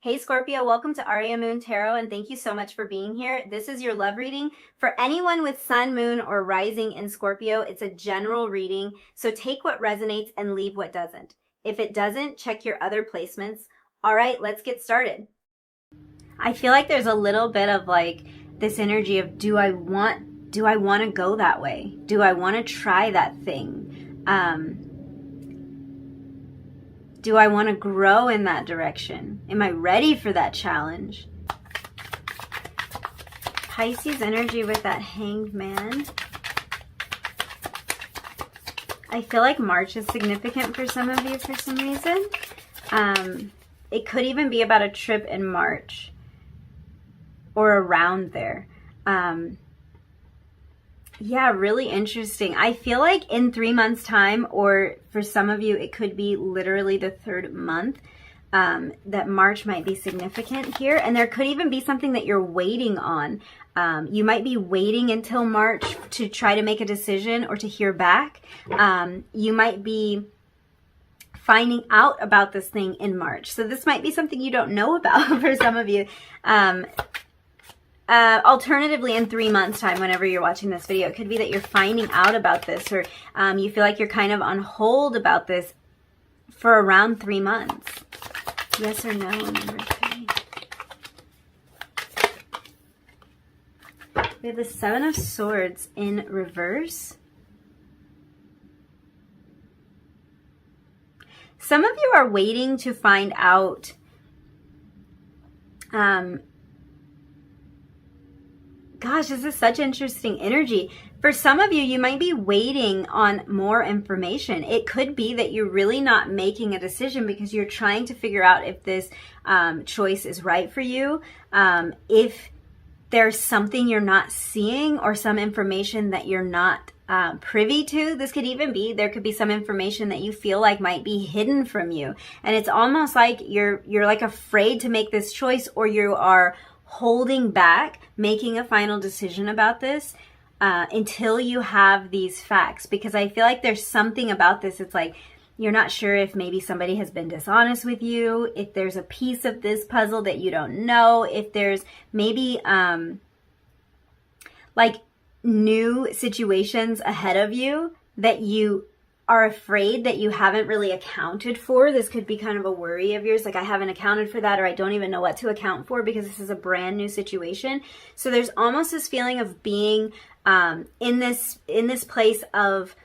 Hey Scorpio, welcome to Aria Moon Tarot, and thank you so much for being here. This is your love reading for anyone with Sun, Moon, or Rising in Scorpio. It's a general reading, so take what resonates and leave what doesn't. If it doesn't, check your other placements. All right, let's get started. I feel like there's a little bit of like this energy of do I want to go that way? Do I want to try that thing? Do I want to grow in that direction? Am I ready for that challenge? Pisces energy with that Hanged Man. I feel like March is significant for some of you for some reason. It could even be about a trip in March or around there. Yeah, really interesting. I feel like in 3 months' time, or for some of you, it could be literally the third month, that March might be significant here. And there could even be something that you're waiting on. You might be waiting until March to try to make a decision or to hear back. You might be finding out about this thing in March. So this might be something you don't know about for some of you. Alternatively, in 3 months' time, whenever you're watching this video, it could be that you're finding out about this, or you feel like you're kind of on hold about this for around 3 months. Yes or no, number 3. We have the Seven of Swords in reverse. Some of you are waiting to find out gosh, this is such interesting energy. For some of you, you might be waiting on more information. It could be that you're really not making a decision because you're trying to figure out if this choice is right for you. If there's something you're not seeing or some information that you're not privy to. This could even be, there could be some information that you feel like might be hidden from you. And it's almost like you're like afraid to make this choice, or you are holding back making a final decision about this until you have these facts, because I feel like there's something about this. It's like you're not sure if maybe somebody has been dishonest with you, if there's a piece of this puzzle that you don't know, if there's maybe like new situations ahead of you that you are afraid that you haven't really accounted for. This could be kind of a worry of yours, like I haven't accounted for that, or I don't even know what to account for because this is a brand new situation. So there's almost this feeling of being in this place of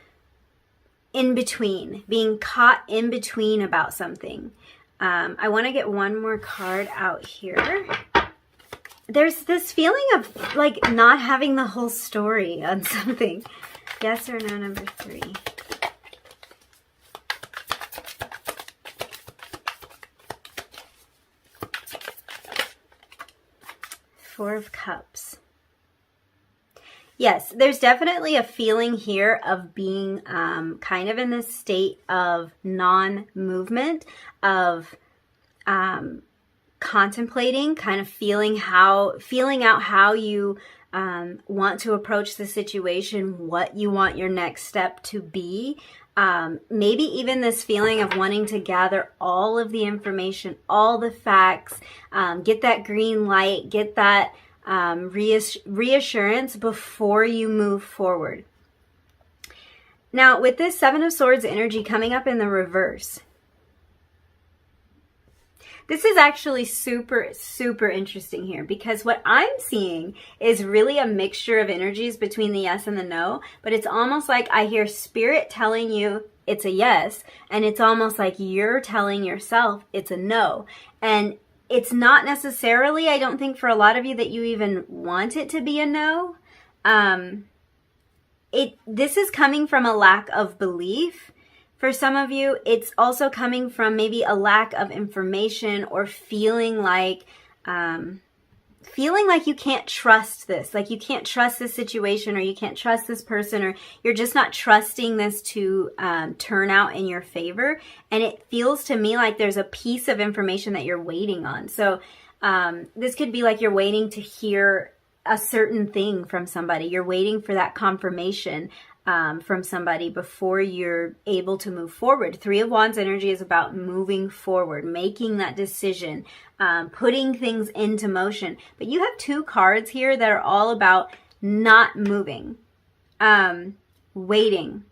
in between, being caught in between about something. I want to get one more card out here. There's this feeling of like not having the whole story on something. Yes or no, number 3. Four of Cups. Yes, there's definitely a feeling here of being kind of in this state of non-movement, of contemplating, kind of feeling out how you want to approach the situation, what you want your next step to be. Maybe even this feeling of wanting to gather all of the information, all the facts, get that green light, get that reassurance before you move forward. Now, with this Seven of Swords energy coming up in the reverse, this is actually super, super interesting here, because what I'm seeing is really a mixture of energies between the yes and the no, but it's almost like I hear Spirit telling you it's a yes, and it's almost like you're telling yourself it's a no. And it's not necessarily, I don't think for a lot of you, that you even want it to be a no. This is coming from a lack of belief. For some of you, it's also coming from maybe a lack of information, or feeling like you can't trust this, like you can't trust this situation, or you can't trust this person, or you're just not trusting this to turn out in your favor. And it feels to me like there's a piece of information that you're waiting on. So this could be like you're waiting to hear a certain thing from somebody. You're waiting for that confirmation. from somebody before you're able to move forward. Three of Wands energy is about moving forward, making that decision, putting things into motion. But you have two cards here that are all about not moving, waiting,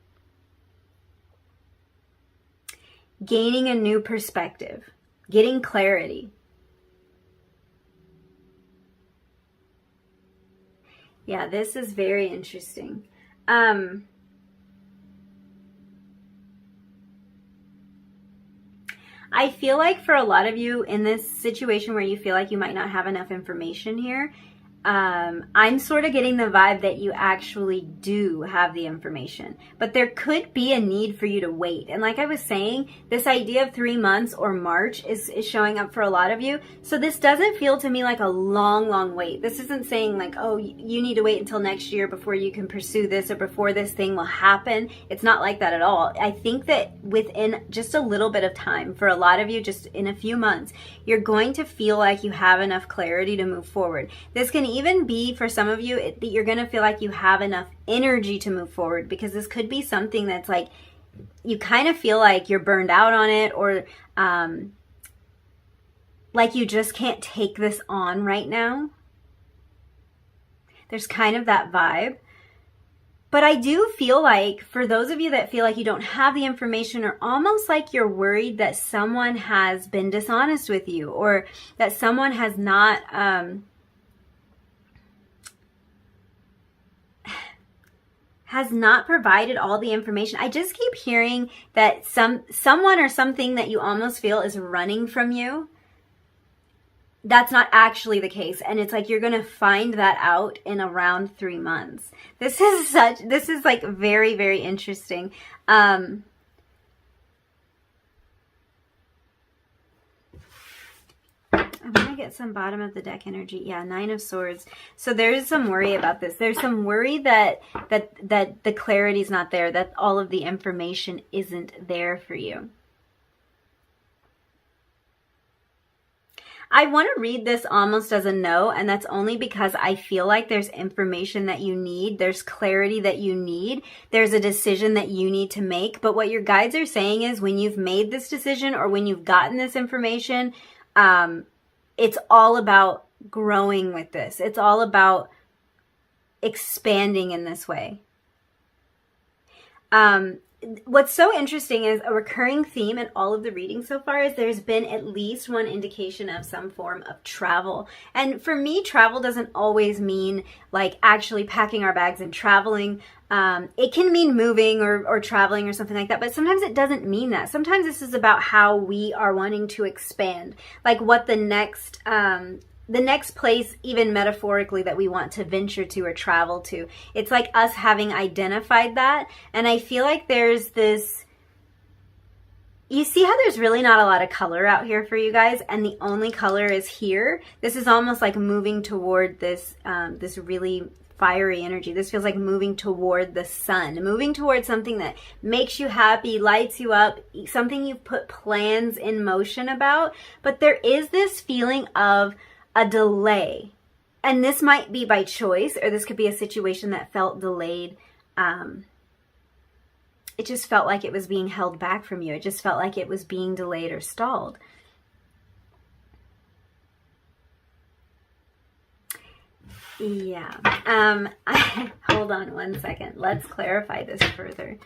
gaining a new perspective, getting clarity. Yeah, this is very interesting. I feel like for a lot of you in this situation where you feel like you might not have enough information here, I'm sort of getting the vibe that you actually do have the information, but there could be a need for you to wait. And like I was saying, this idea of 3 months or March is showing up for a lot of you. So this doesn't feel to me like a long wait. This isn't saying like, oh, you need to wait until next year before you can pursue this or before this thing will happen. It's not like that at all. I think that within just a little bit of time, for a lot of you, just in a few months, you're going to feel like you have enough clarity to move forward. This can even be for some of you that you're going to feel like you have enough energy to move forward, because this could be something that's like you kind of feel like you're burned out on it, or like you just can't take this on right now. There's kind of that vibe. But I do feel like for those of you that feel like you don't have the information, or almost like you're worried that someone has been dishonest with you, or that someone has not provided all the information. I just keep hearing that someone or something that you almost feel is running from you. That's not actually the case. And it's like you're going to find that out in around 3 months. This is like very, very interesting. I want to get some bottom of the deck energy. Yeah, 9 of Swords. So there's some worry about this. There's some worry that the clarity's not there, that all of the information isn't there for you. I want to read this almost as a no, and that's only because I feel like there's information that you need. There's clarity that you need. There's a decision that you need to make. But what your guides are saying is when you've made this decision or when you've gotten this information, it's all about growing with this. It's all about expanding in this way. What's so interesting is a recurring theme in all of the readings so far is there's been at least one indication of some form of travel. And for me, travel doesn't always mean like actually packing our bags and traveling. It can mean moving or traveling or something like that, but sometimes it doesn't mean that. Sometimes this is about how we are wanting to expand, like what the next place, even metaphorically, that we want to venture to or travel to. It's like us having identified that. And I feel like there's this, you see how there's really not a lot of color out here for you guys, and the only color is here. This is almost like moving toward this, this really fiery energy. This feels like moving toward the sun, moving toward something that makes you happy, lights you up, something you've put plans in motion about. But there is this feeling of a delay, and this might be by choice, or this could be a situation that felt delayed. It just felt like it was being held back from you. It just felt like it was being delayed or stalled. Yeah. Hold on one second. Let's clarify this further.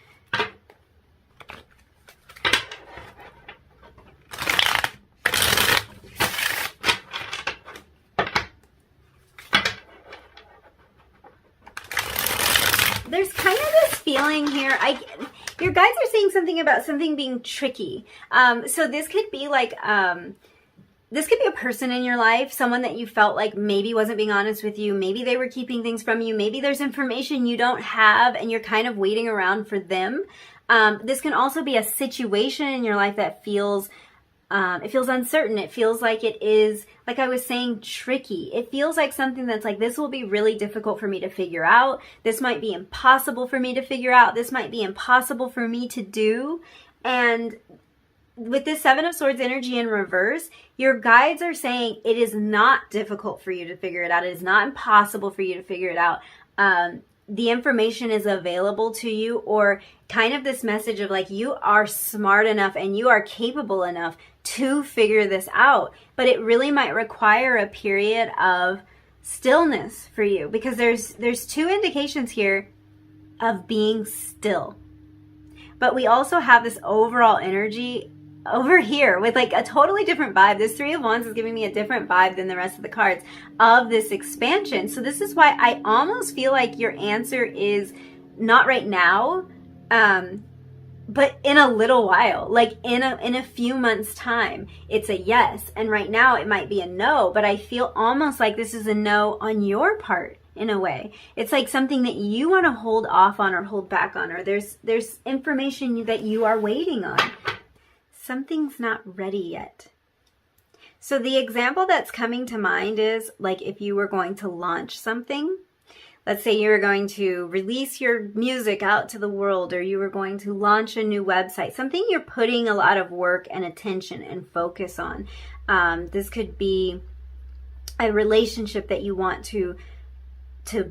There's kind of this feeling here. Your guides are saying something about something being tricky. So this could be like, this could be a person in your life, someone that you felt like maybe wasn't being honest with you. Maybe they were keeping things from you. Maybe there's information you don't have and you're kind of waiting around for them. This can also be a situation in your life that feels, it feels uncertain. It feels like it is, like I was saying, tricky. It feels like something that's like, this will be really difficult for me to figure out. This might be impossible for me to figure out. This might be impossible for me to do. And with this 7 of Swords energy in reverse, your guides are saying it is not difficult for you to figure it out. It is not impossible for you to figure it out. the information is available to you, or kind of this message of like, you are smart enough and you are capable enough to figure this out. But it really might require a period of stillness for you, because there's two indications here of being still. But we also have this overall energy over here with like a totally different vibe. This Three of Wands is giving me a different vibe than the rest of the cards of this expansion. So this is why I almost feel like your answer is not right now, but in a little while, like in a few months time, it's a yes. And right now it might be a no, but I feel almost like this is a no on your part in a way. It's like something that you want to hold off on or hold back on, or there's information that you are waiting on. Something's not ready yet. So the example that's coming to mind is like if you were going to launch something. Let's say you were going to release your music out to the world, or you were going to launch a new website, something you're putting a lot of work and attention and focus on. This could be a relationship that you want to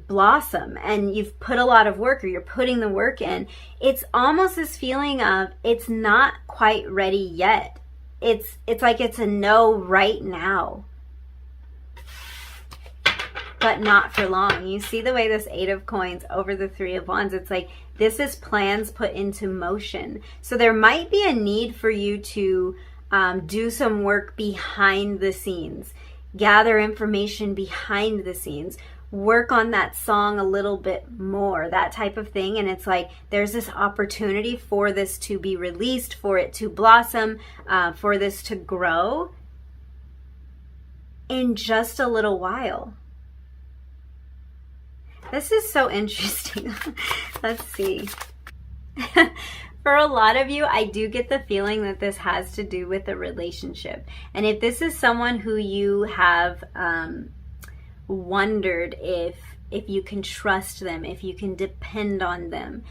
blossom, and you've put a lot of work, or you're putting the work in. It's almost this feeling of it's not quite ready yet. It's like it's a no right now, but not for long. You see the way this Eight of Coins over the Three of Wands, it's like this is plans put into motion. So there might be a need for you to do some work behind the scenes, gather information behind the scenes, work on that song a little bit more, that type of thing. And it's like there's this opportunity for this to be released, for it to blossom, for this to grow in just a little while. This is so interesting. Let's see. For a lot of you, I do get the feeling that this has to do with a relationship. And if this is someone who you have wondered if you can trust them, if you can depend on them,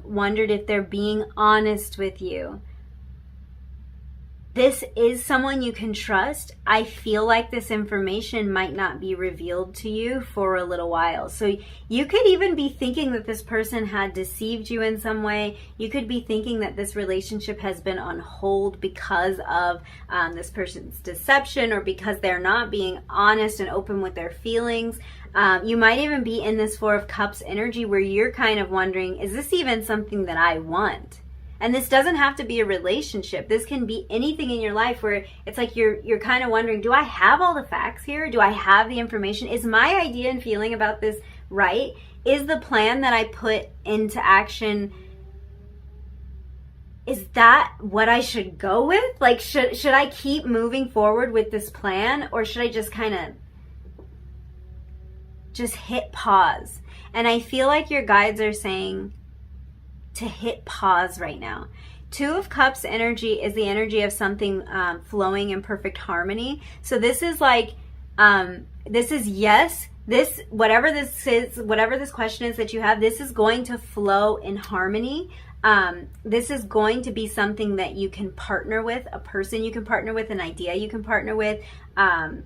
wondered if they're being honest with you, this is someone you can trust. I feel like this information might not be revealed to you for a little while. So you could even be thinking that this person had deceived you in some way. You could be thinking that this relationship has been on hold because of this person's deception, or because they're not being honest and open with their feelings. You might even be in this Four of Cups energy where you're kind of wondering, is this even something that I want? And this doesn't have to be a relationship. This can be anything in your life where it's like you're kind of wondering, do I have all the facts here? Do I have the information? Is my idea and feeling about this right? Is the plan that I put into action, is that what I should go with? Like, should I keep moving forward with this plan, or should I just kind of just hit pause? And I feel like your guides are saying to hit pause right now. Two of Cups energy is the energy of something flowing in perfect harmony. So this is like, this is yes, this, whatever this is, whatever this question is that you have, this is going to flow in harmony. This is going to be something that you can partner with, a person you can partner with, an idea you can partner with, and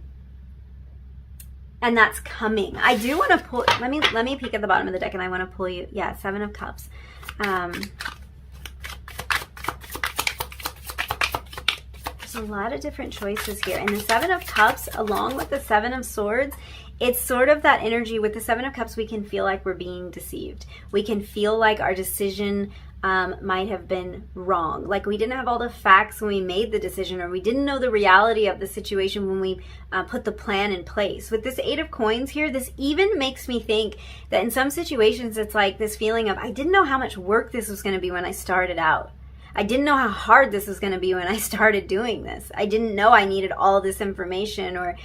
that's coming. I do want to pull, let me peek at the bottom of the deck, and I want to pull you, yeah, Seven of Cups. There's a lot of different choices here. And the Seven of Cups, along with the Seven of Swords, it's sort of that energy. With the Seven of Cups, we can feel like we're being deceived. We can feel like our decision might have been wrong. Like we didn't have all the facts when we made the decision, or we didn't know the reality of the situation when we put the plan in place. With this Eight of Coins here, this even makes me think that in some situations, it's like this feeling of, I didn't know how much work this was going to be when I started out. I didn't know how hard this was going to be when I started doing this. I didn't know I needed all this information, or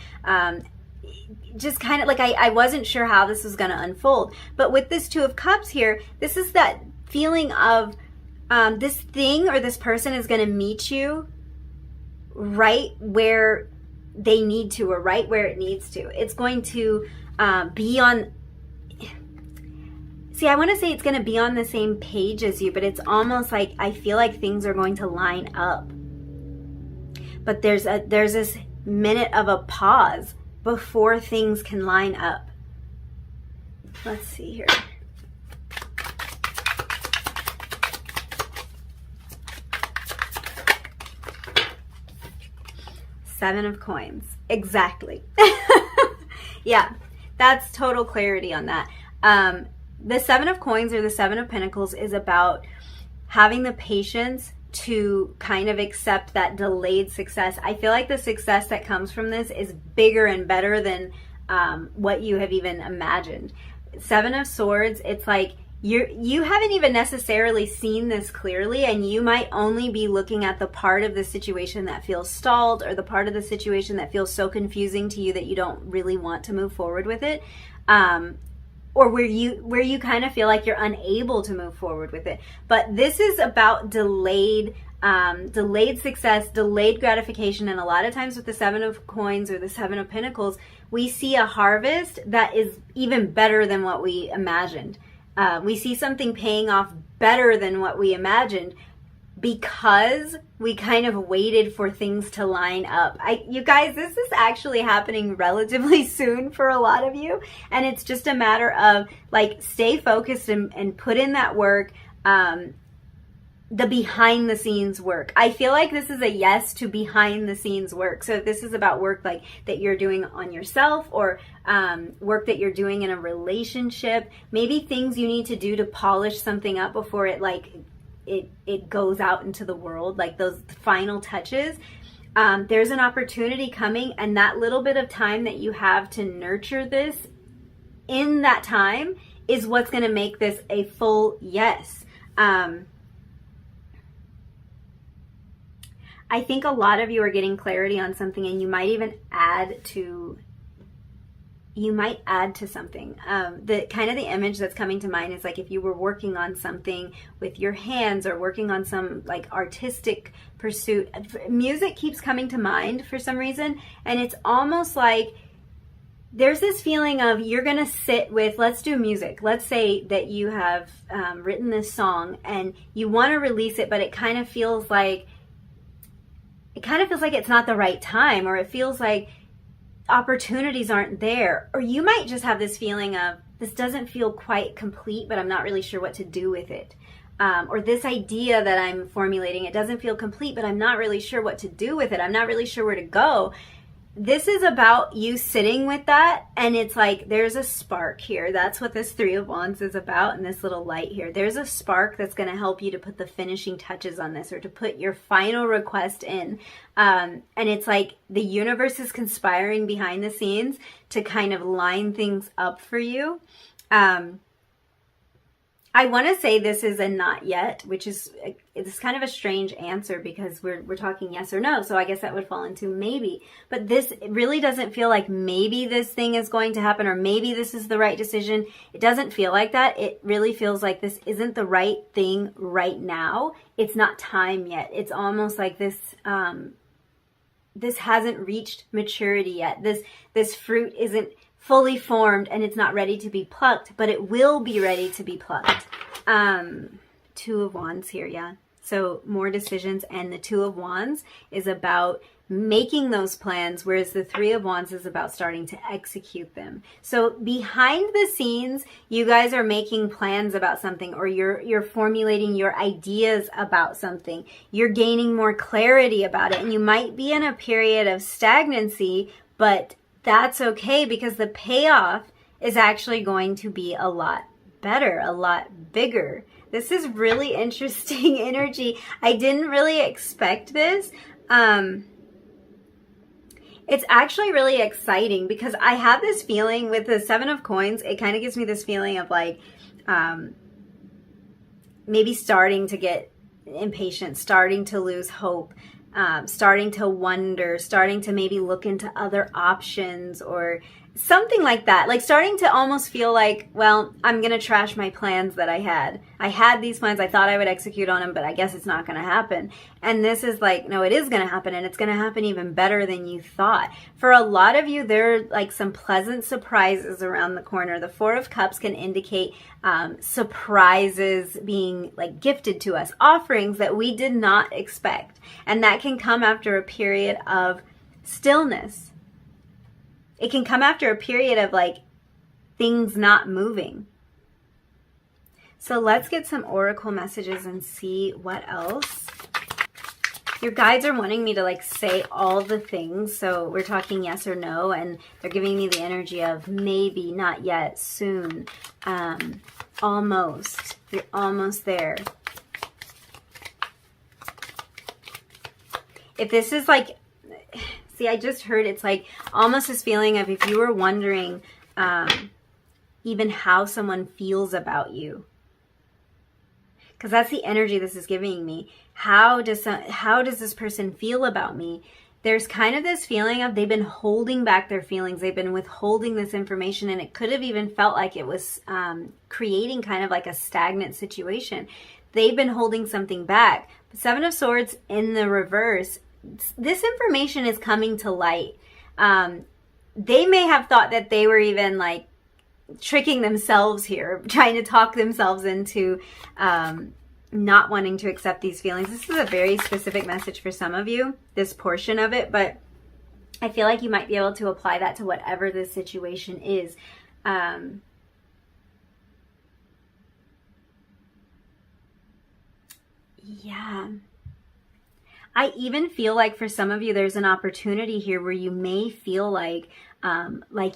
just kind of like I wasn't sure how this was going to unfold. But with this Two of Cups here, this is that feeling of this thing or this person is going to meet you right where they need to, or right where it needs to. It's going to be on, see, I want to say it's going to be on the same page as you, but it's almost like I feel like things are going to line up. But there's this minute of a pause before things can line up. Let's see here. Seven of Coins. Exactly. Yeah, that's total clarity on that. The Seven of Coins or the Seven of Pentacles is about having the patience to kind of accept that delayed success. I feel like the success that comes from this is bigger and better than what you have even imagined. Seven of Swords, it's like you haven't even necessarily seen this clearly, and you might only be looking at the part of the situation that feels stalled, or the part of the situation that feels so confusing to you that you don't really want to move forward with it, or where you kind of feel like you're unable to move forward with it. But this is about delayed success, delayed gratification, and a lot of times with the Seven of Coins or the Seven of Pentacles, we see a harvest that is even better than what we imagined. We see something paying off better than what we imagined because we kind of waited for things to line up. You guys, this is actually happening relatively soon for a lot of you. And it's just a matter of like, stay focused and put in that work. The behind the scenes work. I feel like this is a yes to behind the scenes work. So if this is about work like that you're doing on yourself, or work that you're doing in a relationship, maybe things you need to do to polish something up before it goes out into the world, like those final touches, there's an opportunity coming, and that little bit of time that you have to nurture this, in that time is what's going to make this a full yes. I think a lot of you are getting clarity on something, and you might even add to something. The kind of the image that's coming to mind is like if you were working on something with your hands, or working on some like artistic pursuit. Music keeps coming to mind for some reason, and it's almost like there's this feeling of you're going to sit with, let's do music. Let's say that you have written this song and you want to release it, but it kind of feels like it's not the right time, or it feels like opportunities aren't there. Or you might just have this feeling of, this doesn't feel quite complete, but I'm not really sure what to do with it. Or this idea that I'm formulating, it doesn't feel complete, but I'm not really sure what to do with it. I'm not really sure where to go. This is about you sitting with that, and it's like there's a spark here. That's what this Three of Wands is about, and this little light here. There's a spark that's going to help you to put the finishing touches on this, or to put your final request in. And it's like the universe is conspiring behind the scenes to kind of line things up for you. I want to say this is a not yet, which is it's kind of a strange answer because we're talking yes or no. So I guess that would fall into maybe. But this really doesn't feel like maybe this thing is going to happen, or maybe this is the right decision. It doesn't feel like that. It really feels like this isn't the right thing right now. It's not time yet. It's almost like this this hasn't reached maturity yet. This fruit isn't fully formed, and it's not ready to be plucked, but it will be ready to be plucked. Two of Wands here, yeah. So more decisions, and the Two of Wands is about making those plans, whereas the Three of Wands is about starting to execute them. So behind the scenes, you guys are making plans about something, or you're formulating your ideas about something. You're gaining more clarity about it, and you might be in a period of stagnancy, but that's okay, because the payoff is actually going to be a lot better, a lot bigger. This is really interesting energy. I didn't really expect this. It's actually really exciting, because I have this feeling with the Seven of Coins, it kind of gives me this feeling of like maybe starting to get impatient, starting to lose hope, starting to wonder, starting to maybe look into other options, or something like that. Like starting to almost feel like, well, I'm going to trash my plans that I had. I had these plans. I thought I would execute on them, but I guess it's not going to happen. And this is like, no, it is going to happen, and it's going to happen even better than you thought. For a lot of you, there are like some pleasant surprises around the corner. The Four of Cups can indicate surprises being like gifted to us, offerings that we did not expect. And that can come after a period of stillness. It can come after a period of like things not moving. So let's get some oracle messages and see what else Your guides are wanting me to like say all the things. So we're talking yes or no, and they're giving me the energy of maybe, not yet, soon, almost. You're almost there. If this is like, see, I just heard it's like almost this feeling of if you were wondering even how someone feels about you. Because that's the energy this is giving me. How does this person feel about me? There's kind of this feeling of they've been holding back their feelings. They've been withholding this information, and it could have even felt like it was creating kind of like a stagnant situation. They've been holding something back. The Seven of Swords in the reverse, this information is coming to light. They may have thought that they were even like tricking themselves here, trying to talk themselves into not wanting to accept these feelings. This is a very specific message for some of you, this portion of it, but I feel like you might be able to apply that to whatever this situation is. Yeah. I even feel like for some of you, there's an opportunity here where you may feel like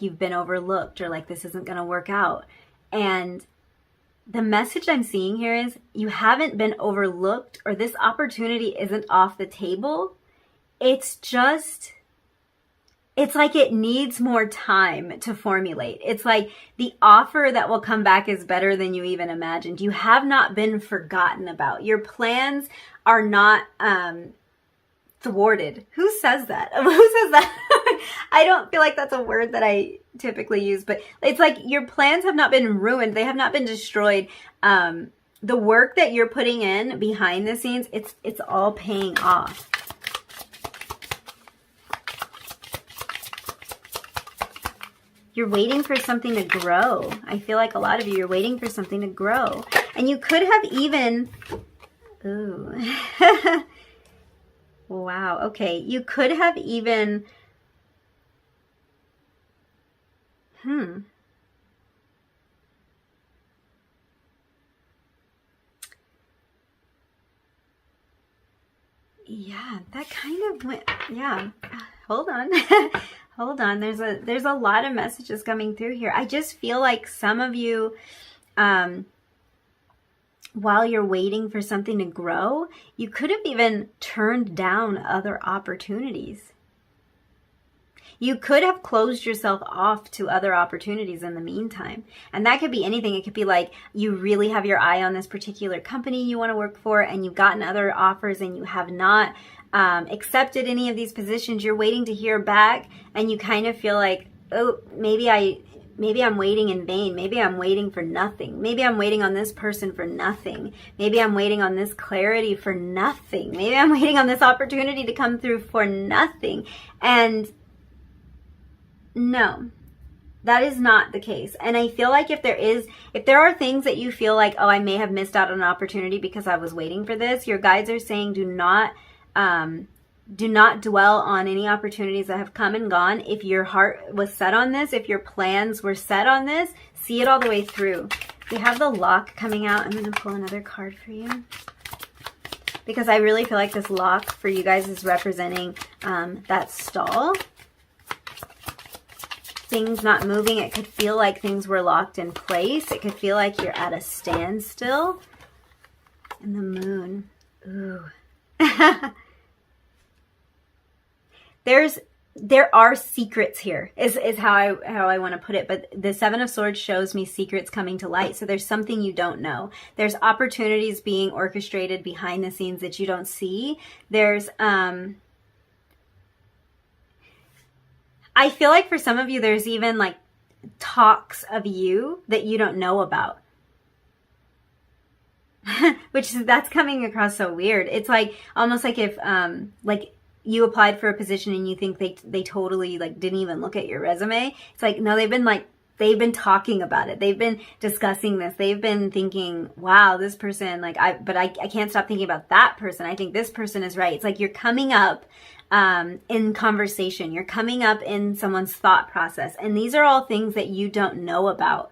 you've been overlooked, or like this isn't going to work out. And the message I'm seeing here is you haven't been overlooked, or this opportunity isn't off the table. It's like it needs more time to formulate. It's like the offer that will come back is better than you even imagined. You have not been forgotten about. Your plans are not thwarted. Who says that? Who says that? I don't feel like that's a word that I typically use, but it's like your plans have not been ruined. They have not been destroyed. The work that you're putting in behind the scenes, it's all paying off. You're waiting for something to grow. I feel like a lot of you are waiting for something to grow. And you could have even, ooh, wow, okay. You could have even, yeah, that kind of went, yeah, hold on. Hold on. There's a lot of messages coming through here. I just feel like some of you, while you're waiting for something to grow, you could have even turned down other opportunities. You could have closed yourself off to other opportunities in the meantime. And that could be anything. It could be like you really have your eye on this particular company you want to work for, and you've gotten other offers and you have not accepted any of these positions. You're waiting to hear back, and you kind of feel like, oh, maybe I'm waiting in vain. Maybe I'm waiting for nothing. Maybe I'm waiting on this person for nothing. Maybe I'm waiting on this clarity for nothing. Maybe I'm waiting on this opportunity to come through for nothing. And no, that is not the case. And I feel like if there are things that you feel like, oh, I may have missed out on an opportunity because I was waiting for this, your guides are saying do not dwell on any opportunities that have come and gone. If your heart was set on this, if your plans were set on this, see it all the way through. We have the lock coming out. I'm going to pull another card for you, because I really feel like this lock for you guys is representing that stall. Things not moving. It could feel like things were locked in place. It could feel like you're at a standstill. And the moon. Ooh. There are secrets here, is how I want to put it. But the Seven of Swords shows me secrets coming to light. So there's something you don't know. There's opportunities being orchestrated behind the scenes that you don't see. There's I feel like for some of you, there's even like talks of you that you don't know about. That's coming across so weird. It's like almost like if like you applied for a position and you think they totally like didn't even look at your resume. It's like, no, they've been talking about it. They've been discussing this. They've been thinking, wow, this person, like I can't stop thinking about that person. I think this person is right. It's like you're coming up in conversation. You're coming up in someone's thought process. And these are all things that you don't know about.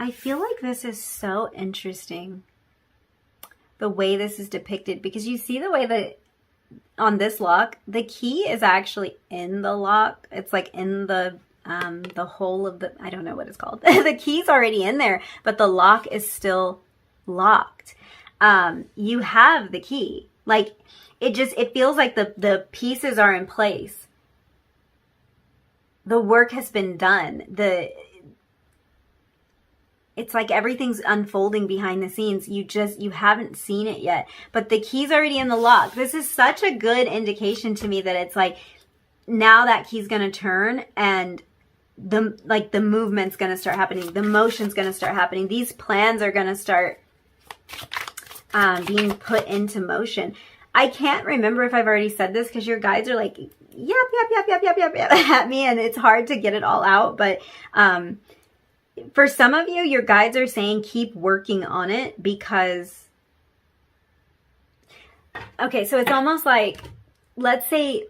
I feel like this is so interesting, the way this is depicted, because you see the way that on this lock, the key is actually in the lock. It's like in the hole of the, I don't know what it's called. The key's already in there, but the lock is still locked. You have the key. Like, it feels like the pieces are in place. The work has been done. It's like everything's unfolding behind the scenes. You haven't seen it yet, but the key's already in the lock. This is such a good indication to me that it's like, now that key's going to turn, and the movement's going to start happening. The motion's going to start happening. These plans are going to start being put into motion. I can't remember if I've already said this, because your guides are like, yep at me, and it's hard to get it all out. But for some of you, your guides are saying keep working on it, because, okay, so it's almost like, let's say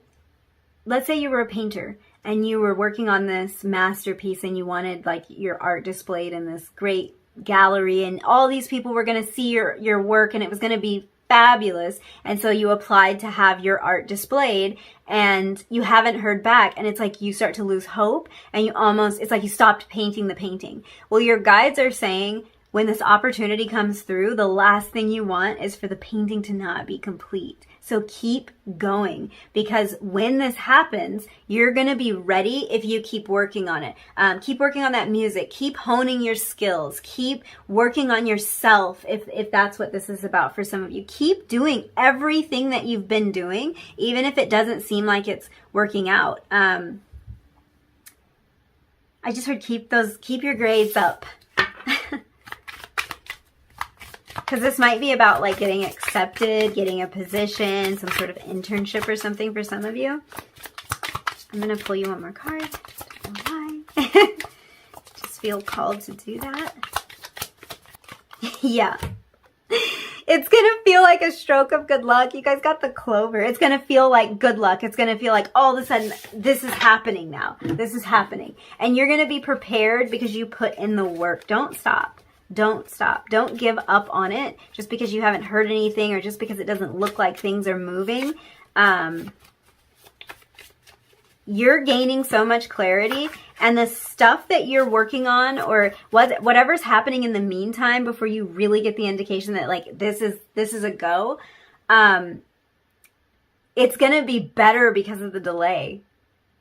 you were a painter and you were working on this masterpiece, and you wanted like your art displayed in this great gallery, and all these people were going to see your work, and it was going to be fabulous. And so you applied to have your art displayed, and you haven't heard back, and it's like you start to lose hope, and it's like you stopped painting the painting. Well, your guides are saying when this opportunity comes through, the last thing you want is for the painting to not be complete. So keep going, because when this happens, you're going to be ready if you keep working on it. Keep working on that music. Keep honing your skills. Keep working on yourself, if that's what this is about for some of you. Keep doing everything that you've been doing, even if it doesn't seem like it's working out. I just heard keep your grades up. Because this might be about like getting accepted, getting a position, some sort of internship or something for some of you. I'm going to pull you one more card. I don't know why. Just feel called to do that. Yeah. It's going to feel like a stroke of good luck. You guys got the clover. It's going to feel like good luck. It's going to feel like all of a sudden this is happening now. This is happening. And you're going to be prepared because you put in the work. Don't stop. Don't stop. Don't give up on it just because you haven't heard anything, or just because it doesn't look like things are moving. You're gaining so much clarity, and the stuff that you're working on, or whatever's happening in the meantime before you really get the indication that like this is a go, it's going to be better because of the delay.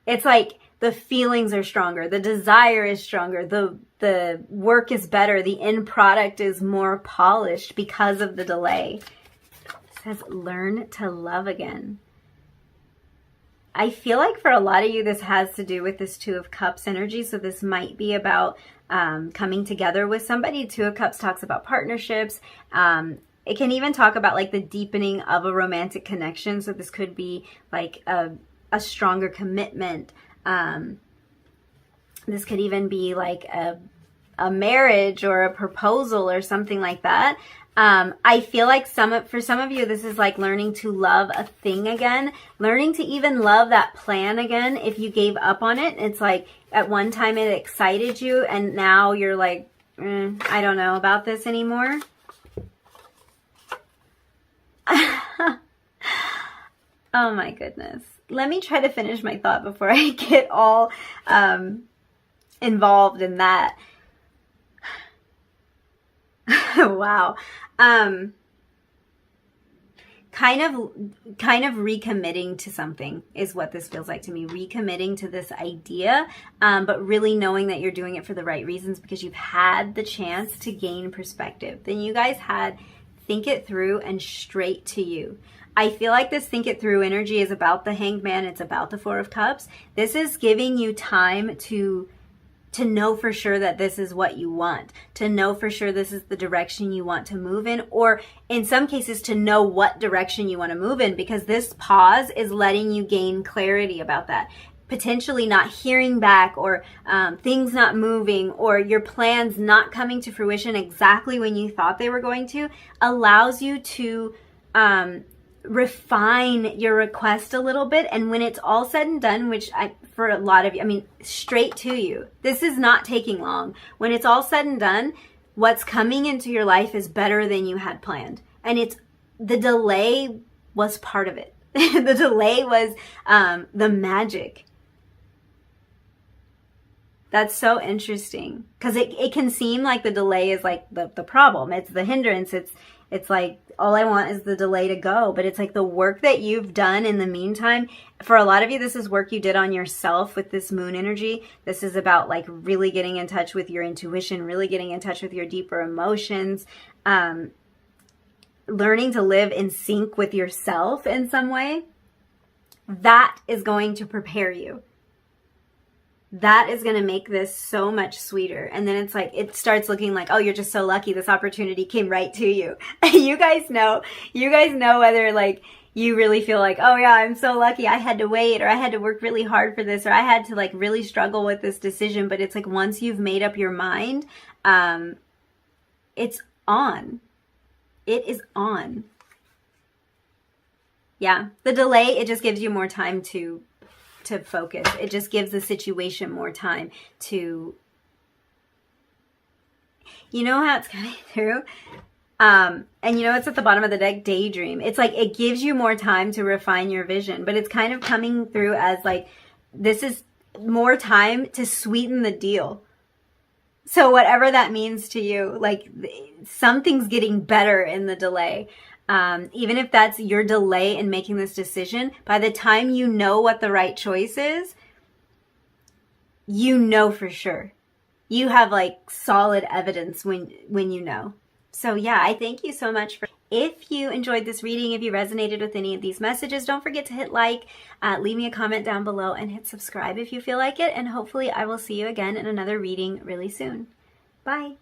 It's like the feelings are stronger, the desire is stronger, the work is better, the end product is more polished because of the delay. It says learn to love again. I feel like for a lot of you, this has to do with this Two of Cups energy. So this might be about coming together with somebody. Two of Cups talks about partnerships. It can even talk about like the deepening of a romantic connection. So this could be like a stronger commitment. This could even be like a marriage or a proposal or something like that. I feel like for some of you, this is like learning to love a thing again, learning to even love that plan again. If you gave up on it, it's like at one time it excited you, and now you're like, I don't know about this anymore. Oh my goodness. Let me try to finish my thought before I get all involved in that. Wow. Kind of recommitting to something is what this feels like to me. Recommitting to this idea, but really knowing that you're doing it for the right reasons because you've had the chance to gain perspective. Then you guys had think it through and straight to you. I feel like this think it through energy is about the Hanged Man. It's about the Four of Cups. This is giving you time to know for sure that this is what you want, to know for sure this is the direction you want to move in, or in some cases to know what direction you want to move in, because this pause is letting you gain clarity about that. Potentially not hearing back, or things not moving, or your plans not coming to fruition exactly when you thought they were going to, allows you to refine your request a little bit. And when it's all said and done, which for a lot of you, I mean, straight to you, this is not taking long. When it's all said and done, what's coming into your life is better than you had planned. And the delay was part of it. The delay was the magic. That's so interesting, because it can seem like the delay is like the problem. It's the hindrance. It's like, all I want is the delay to go. But it's like the work that you've done in the meantime. For a lot of you, this is work you did on yourself with this moon energy. This is about like really getting in touch with your intuition, really getting in touch with your deeper emotions, learning to live in sync with yourself in some way. That is going to prepare you. That is going to make this so much sweeter. And then it's like, it starts looking like, oh, you're just so lucky this opportunity came right to you. You guys know whether like you really feel like, oh yeah, I'm so lucky I had to wait, or I had to work really hard for this, or I had to like really struggle with this decision. But it's like, once you've made up your mind, it's on. It is on. Yeah. The delay, it just gives you more time to focus. It just gives the situation more time to, you know how it's coming through? And you know, it's at the bottom of the deck, daydream. It's like, it gives you more time to refine your vision, but it's kind of coming through as like, this is more time to sweeten the deal. So whatever that means to you, like something's getting better in the delay. Even if that's your delay in making this decision, by the time you know what the right choice is, you know for sure. You have like solid evidence when you know. So yeah, I thank you so much for. If you enjoyed this reading, if you resonated with any of these messages, don't forget to hit like, leave me a comment down below, and hit subscribe if you feel like it. And hopefully I will see you again in another reading really soon. Bye.